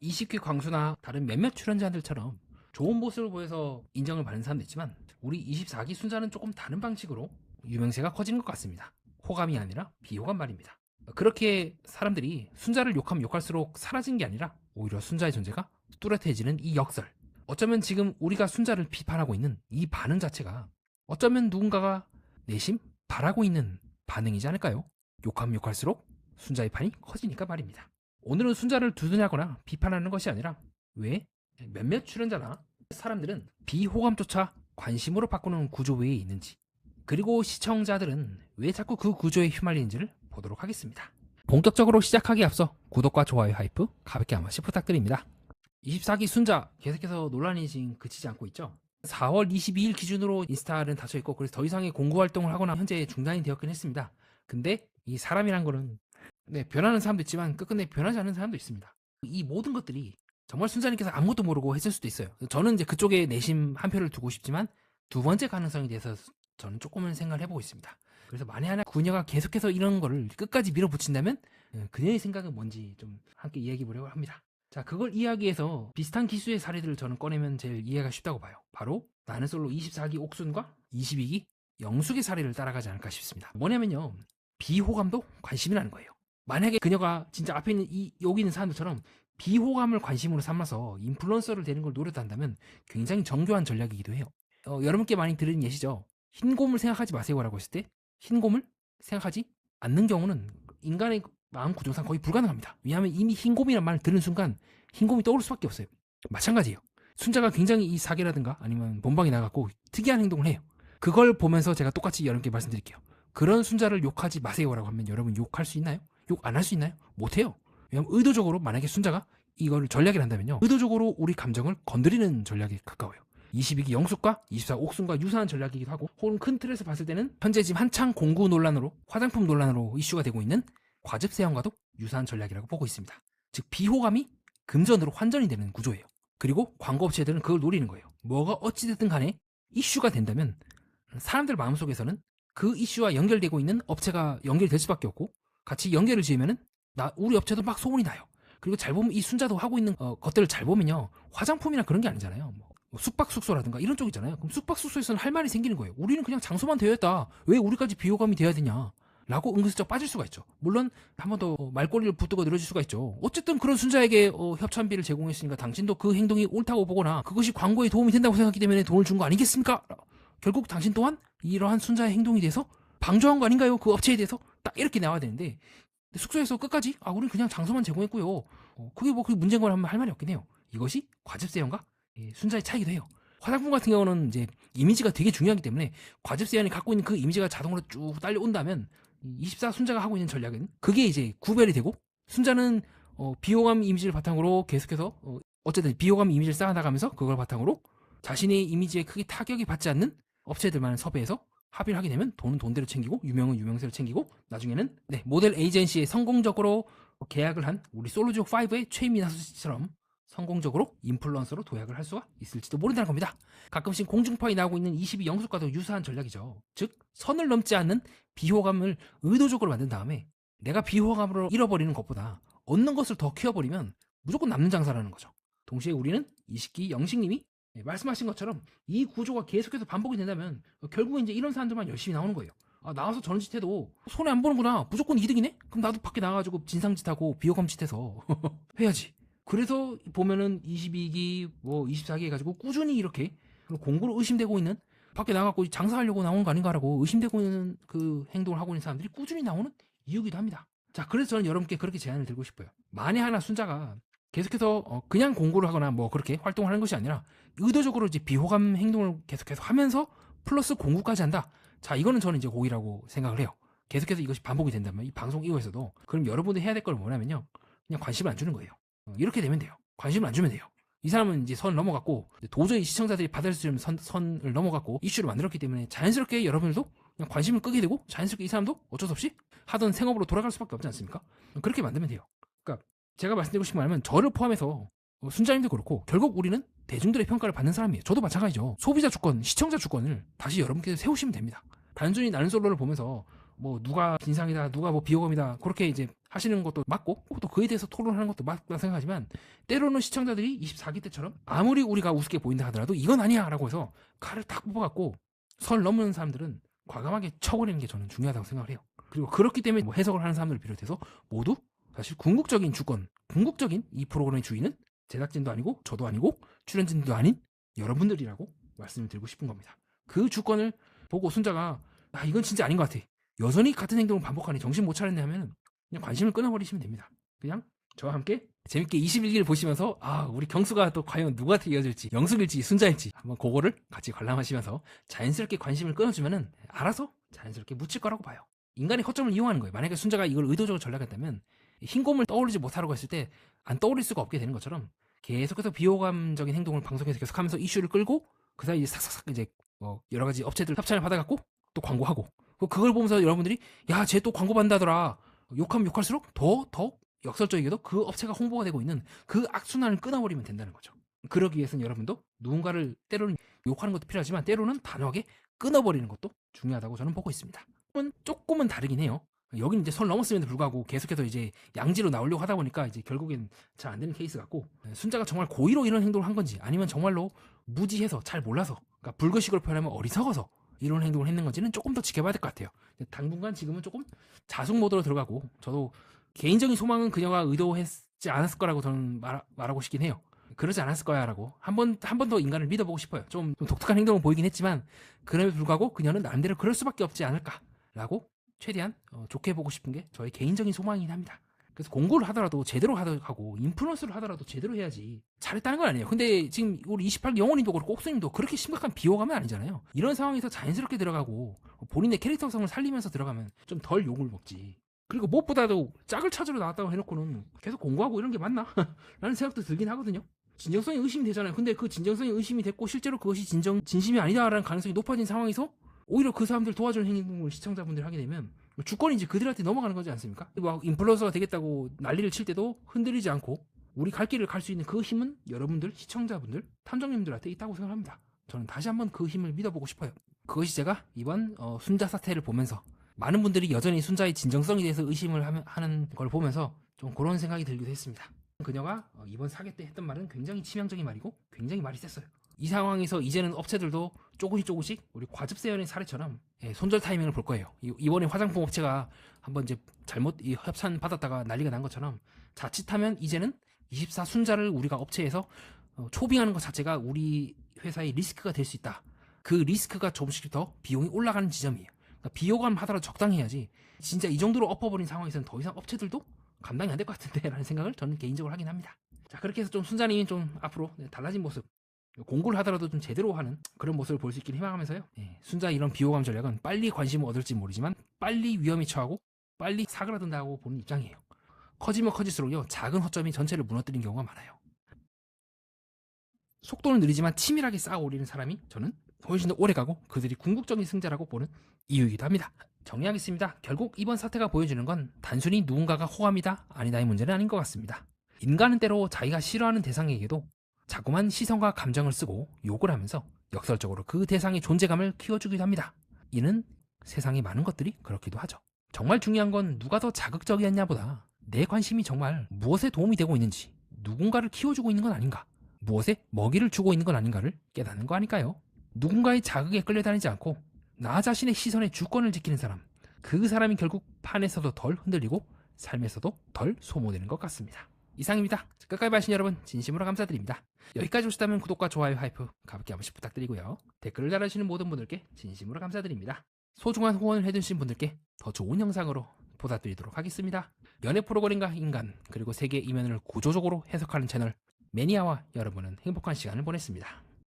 이식규 광수나 다른 몇몇 출연자들처럼 좋은 모습을 보여서 인정을 받는 사람도 있지만 우리 24기 순자는 조금 다른 방식으로 유명세가 커지는 것 같습니다. 호감이 아니라 비호감 말입니다. 그렇게 사람들이 순자를 욕하면 욕할수록 사라진 게 아니라 오히려 순자의 존재가 뚜렷해지는 이 역설. 어쩌면 지금 우리가 순자를 비판하고 있는 이 반응 자체가 어쩌면 누군가가 내심 바라고 있는 반응이지 않을까요? 욕하면 욕할수록 순자의 판이 커지니까 말입니다. 오늘은 순자를 두둔하거나 비판하는 것이 아니라 왜 몇몇 출연자나 사람들은 비호감조차 관심으로 바꾸는 구조 외에 있는지, 그리고 시청자들은 왜 자꾸 그 구조에 휘말리는지를 보도록 하겠습니다. 본격적으로 시작하기에 앞서 구독과 좋아요 하이프 가볍게 한 번씩 부탁드립니다. 24기 순자 계속해서 논란이 지금 그치지 않고 있죠. 4월 22일 기준으로 인스타는 닫혀있고 그래서 더 이상의 공구 활동을 하거나 현재 중단이 되었긴 했습니다. 근데 이 사람이란 거는 변하는 사람도 있지만 끝끝내 변하지 않는 사람도 있습니다. 이 모든 것들이 정말 순자님께서 아무것도 모르고 했을 수도 있어요. 저는 이제 그쪽에 내심 한 표를 두고 싶지만 두 번째 가능성에 대해서 저는 조금은 생각을 해보고 있습니다. 그래서 만에 하나 그녀가 계속해서 이런 거를 끝까지 밀어붙인다면 그녀의 생각은 뭔지 좀 함께 이야기해 보려고 합니다. 자, 그걸 이야기해서 비슷한 기수의 사례들을 저는 꺼내면 제일 이해가 쉽다고 봐요. 바로 나는 솔로 24기 옥순과 22기 영숙의 사례를 따라가지 않을까 싶습니다. 뭐냐면요, 비호감도 관심이라는 거예요. 만약에 그녀가 진짜 앞에 있는 여기 있는 사람들처럼 비호감을 관심으로 삼아서 인플루언서를 되는 걸 노렸다면 굉장히 정교한 전략이기도 해요. 여러분께 많이 들은 예시죠. 흰곰을 생각하지 마세요라고 했을 때 흰곰을 생각하지 않는 경우는 인간의 마음 구조상 거의 불가능합니다. 왜냐하면 이미 흰곰이란 말을 들은 순간 흰곰이 떠오를 수밖에 없어요. 마찬가지예요. 순자가 굉장히 이 사계라든가 아니면 본방에 나갔고 특이한 행동을 해요. 그걸 보면서 제가 똑같이 여러분께 말씀드릴게요. 그런 순자를 욕하지 마세요라고 하면 여러분 욕할 수 있나요? 욕 안 할 수 있나요? 못해요. 왜냐하면 의도적으로 만약에 순자가 이걸 전략을 한다면요, 의도적으로 우리 감정을 건드리는 전략에 가까워요. 22기 영숙과 24 옥순과 유사한 전략이기도 하고, 혹은 큰 틀에서 봤을 때는 현재 지금 한창 공구 논란으로, 화장품 논란으로 이슈가 되고 있는 과즙세형과도 유사한 전략이라고 보고 있습니다. 즉 비호감이 금전으로 환전이 되는 구조예요. 그리고 광고업체들은 그걸 노리는 거예요. 뭐가 어찌됐든 간에 이슈가 된다면 사람들 마음속에서는 그 이슈와 연결되고 있는 업체가 연결될 수밖에 없고, 같이 연결을 지으면은 우리 업체도 막 소문이 나요. 그리고 잘 보면 이 순자도 하고 있는 것들을 잘 보면요, 화장품이나 그런 게 아니잖아요. 뭐 숙박숙소라든가 이런 쪽 있잖아요. 그럼 숙박숙소에서는 할 말이 생기는 거예요. 우리는 그냥 장소만 되어야겠다. 왜 우리까지 비호감이 돼야 되냐? 라고 은근슬쩍 빠질 수가 있죠. 물론 한 번 더 말꼬리를 붙들고 늘어질 수가 있죠. 어쨌든 그런 순자에게 협찬비를 제공했으니까 당신도 그 행동이 옳다고 보거나 그것이 광고에 도움이 된다고 생각하기 때문에 돈을 준 거 아니겠습니까? 결국 당신 또한 이러한 순자의 행동에 대해서 방조한 거 아닌가요? 그 업체에 대해서 딱 이렇게 나와야 되는데, 숙소에서 끝까지 우리는 그냥 장소만 제공했고요. 그게 문제인 걸 하면 할 말이 없긴 해요. 이것이 과즙세형과 순자의 차이기도 해요. 화장품 같은 경우는 이제 이미지가 되게 중요하기 때문에 과즙세형이 갖고 있는 그 이미지가 자동으로 쭉 딸려온다면 24 순자가 하고 있는 전략은 그게 이제 구별이 되고, 순자는 비호감 이미지를 바탕으로 계속해서 어쨌든 비호감 이미지를 쌓아나가면서 그걸 바탕으로 자신의 이미지에 크게 타격이 받지 않는 업체들만 섭외해서 합의를 하게 되면 돈은 돈대로 챙기고 유명은 유명세로 챙기고, 나중에는 모델 에이전시에 성공적으로 계약을 한 우리 솔로지옥5의 최민아수 씨처럼 성공적으로 인플루언서로 도약을 할 수가 있을지도 모른다는 겁니다. 가끔씩 공중파에 나오고 있는 22 영숙과도 유사한 전략이죠. 즉 선을 넘지 않는 비호감을 의도적으로 만든 다음에 내가 비호감으로 잃어버리는 것보다 얻는 것을 더 키워버리면 무조건 남는 장사라는 거죠. 동시에 우리는 20기 영식님이 말씀하신 것처럼 이 구조가 계속해서 반복이 된다면 결국은 이제 이런 사람들만 열심히 나오는 거예요. 나와서 저런 짓 해도 손해 안 보는구나, 무조건 이득이네? 그럼 나도 밖에 나가가지고 진상짓하고 비호감 짓해서 해야지. 그래서 보면은 22기 24기 해가지고 꾸준히 이렇게 공구로 의심되고 있는, 밖에 나가고 장사하려고 나오는 거 아닌가라고 의심되고 있는 그 행동을 하고 있는 사람들이 꾸준히 나오는 이유기도 합니다. 자, 그래서 저는 여러분께 그렇게 제안을 드리고 싶어요. 만에 하나 순자가 계속해서 그냥 공구를 하거나 그렇게 활동을 하는 것이 아니라 의도적으로 이제 비호감 행동을 계속해서 하면서 플러스 공구까지 한다. 자, 이거는 저는 이제 고의라고 생각을 해요. 계속해서 이것이 반복이 된다면 이 방송 이후에서도, 그럼 여러분들이 해야 될 걸 뭐냐면요, 그냥 관심을 안 주는 거예요. 이렇게 되면 돼요. 관심을 안 주면 돼요. 이 사람은 이제 선 넘어갔고, 도저히 시청자들이 받을 수 있는 선을 넘어갔고 이슈를 만들었기 때문에 자연스럽게 여러분들도 그냥 관심을 끄게 되고, 자연스럽게 이 사람도 어쩔 수 없이 하던 생업으로 돌아갈 수밖에 없지 않습니까? 그렇게 만들면 돼요. 그러니까 제가 말씀드리고 싶은 말은, 저를 포함해서 순자님도 그렇고 결국 우리는 대중들의 평가를 받는 사람이에요. 저도 마찬가지죠. 소비자 주권, 시청자 주권을 다시 여러분께서 세우시면 됩니다. 단순히 나는 솔로를 보면서 누가 진상이다, 누가 비호감이다, 그렇게 이제 하시는 것도 맞고 또 그에 대해서 토론하는 것도 맞다고 생각하지만 때로는 시청자들이 24기 때처럼 아무리 우리가 우습게 보인다 하더라도 이건 아니야 라고 해서 칼을 딱 뽑아갖고 선 넘는 사람들은 과감하게 쳐버리는 게 저는 중요하다고 생각을 해요. 그리고 그렇기 때문에 뭐 해석을 하는 사람들을 비롯해서 모두 사실 궁극적인 주권, 궁극적인 이 프로그램의 주인은 제작진도 아니고 저도 아니고 출연진도 아닌 여러분들이라고 말씀을 드리고 싶은 겁니다. 그 주권을 보고 순자가 이건 진짜 아닌 것 같아, 여전히 같은 행동을 반복하니 정신 못 차렸네 하면 그냥 관심을 끊어버리시면 됩니다. 그냥 저와 함께 재밌게 21기를 보시면서 우리 경수가 또 과연 누구한테 이어질지, 영숙일지 순자일지 한번 그거를 같이 관람하시면서 자연스럽게 관심을 끊어주면은 알아서 자연스럽게 묻힐 거라고 봐요. 인간의 허점을 이용하는 거예요. 만약에 순자가 이걸 의도적으로 전략했다면 흰곰을 떠올리지 못하려고 했을 때 안 떠올릴 수가 없게 되는 것처럼 계속해서 비호감적인 행동을 방송에서 계속하면서 이슈를 끌고 그 사이에 싹싹싹 이제 여러 가지 업체들 협찬을 받아갖고 또 광고하고, 그걸 보면서 여러분들이 야, 쟤 또 광고 받는다더라, 욕하면 욕할수록 더 역설적이게도 그 업체가 홍보가 되고 있는 그 악순환을 끊어버리면 된다는 거죠. 그러기 위해서는 여러분도 누군가를 때로는 욕하는 것도 필요하지만 때로는 단호하게 끊어버리는 것도 중요하다고 저는 보고 있습니다. 조금은 다르긴 해요. 여기는 이제 선 넘었음에도 불구하고 계속해서 이제 양지로 나오려고 하다 보니까 이제 결국엔 잘 안 되는 케이스 같고, 순자가 정말 고의로 이런 행동을 한 건지 아니면 정말로 무지해서 잘 몰라서, 그러니까 불거식으로 표현하면 어리석어서 이런 행동을 했는 건지는 조금 더 지켜봐야 될 것 같아요. 당분간 지금은 조금 자숙 모드로 들어가고, 저도 개인적인 소망은 그녀가 의도했지 않았을 거라고 저는 말하고 싶긴 해요. 그러지 않았을 거야 라고 한 번 더 인간을 믿어보고 싶어요. 좀 독특한 행동을 보이긴 했지만 그럼에도 불구하고 그녀는 나름대로 그럴 수밖에 없지 않을까 라고 최대한 좋게 보고 싶은 게 저의 개인적인 소망이긴 합니다. 그래서 공부를 하더라도 제대로 하고 인플루언서를 하더라도 제대로 해야지 잘했다는 건 아니에요. 근데 지금 우리 28기 영원님도 그렇고 옥수님도 그렇게 심각한 비호감은 아니잖아요. 이런 상황에서 자연스럽게 들어가고 본인의 캐릭터성을 살리면서 들어가면 좀 덜 욕을 먹지. 그리고 무엇보다도 짝을 찾으러 나왔다고 해놓고는 계속 공부하고 이런 게 맞나? 라는 생각도 들긴 하거든요. 진정성이 의심이 되잖아요. 근데 그 진정성이 의심이 됐고 실제로 그것이 진심이 아니다라는 가능성이 높아진 상황에서 오히려 그 사람들 도와주는 행동을 시청자분들이 하게 되면 주권이 이제 그들한테 넘어가는 거지 않습니까? 막 인플루언서가 되겠다고 난리를 칠 때도 흔들리지 않고 우리 갈 길을 갈 수 있는 그 힘은 여러분들, 시청자분들, 탐정님들한테 있다고 생각합니다. 저는 다시 한번 그 힘을 믿어보고 싶어요. 그것이 제가 이번 순자 사태를 보면서 많은 분들이 여전히 순자의 진정성에 대해서 의심을 하는 걸 보면서 좀 그런 생각이 들기도 했습니다. 그녀가 이번 사계 때 했던 말은 굉장히 치명적인 말이고 굉장히 말이 셌어요. 이 상황에서 이제는 업체들도 조금씩 우리 과즙세연의 사례처럼 손절 타이밍을 볼 거예요. 이번에 화장품 업체가 한번 이제 잘못 협찬 받았다가 난리가 난 것처럼 자칫하면 이제는 24 순자를 우리가 업체에서 초빙하는 것 자체가 우리 회사의 리스크가 될 수 있다. 그 리스크가 조금씩 더 비용이 올라가는 지점이에요. 그러니까 비호감 하더라도 적당히 해야지 진짜 이 정도로 엎어버린 상황에서는 더 이상 업체들도 감당이 안 될 것 같은데 라는 생각을 저는 개인적으로 하긴 합니다. 자, 그렇게 해서 좀 순자님이 좀 앞으로 달라진 모습, 공부를 하더라도 좀 제대로 하는 그런 모습을 볼 수 있길 희망하면서요. 순자 이런 비호감 전략은 빨리 관심을 얻을지 모르지만 빨리 위험에 처하고 빨리 사그라든다고 보는 입장이에요. 커지면 커질수록요 작은 허점이 전체를 무너뜨리는 경우가 많아요. 속도는 느리지만 치밀하게 쌓아올리는 사람이 저는 훨씬 더 오래가고 그들이 궁극적인 승자라고 보는 이유이기도 합니다. 정리하겠습니다. 결국 이번 사태가 보여주는 건 단순히 누군가가 호감이다 아니다의 문제는 아닌 것 같습니다. 인간은 때로 자기가 싫어하는 대상에게도 자꾸만 시선과 감정을 쓰고 욕을 하면서 역설적으로 그 대상의 존재감을 키워주기도 합니다. 이는 세상의 많은 것들이 그렇기도 하죠. 정말 중요한 건 누가 더 자극적이었냐보다 내 관심이 정말 무엇에 도움이 되고 있는지, 누군가를 키워주고 있는 건 아닌가, 무엇에 먹이를 주고 있는 건 아닌가를 깨닫는 거 아닐까요? 누군가의 자극에 끌려다니지 않고 나 자신의 시선의 주권을 지키는 사람, 그 사람이 결국 판에서도 덜 흔들리고 삶에서도 덜 소모되는 것 같습니다. 이상입니다. 끝까지 봐주신 여러분 진심으로 감사드립니다. 여기까지 오셨다면 구독과 좋아요, 하이프 가볍게 한 번씩 부탁드리고요. 댓글을 달아주시는 모든 분들께 진심으로 감사드립니다. 소중한 후원을 해주신 분들께 더 좋은 영상으로 보답드리도록 하겠습니다. 연애 프로그램과 인간, 그리고 세계 이면을 구조적으로 해석하는 채널 매니아와 여러분은 행복한 시간을 보냈습니다.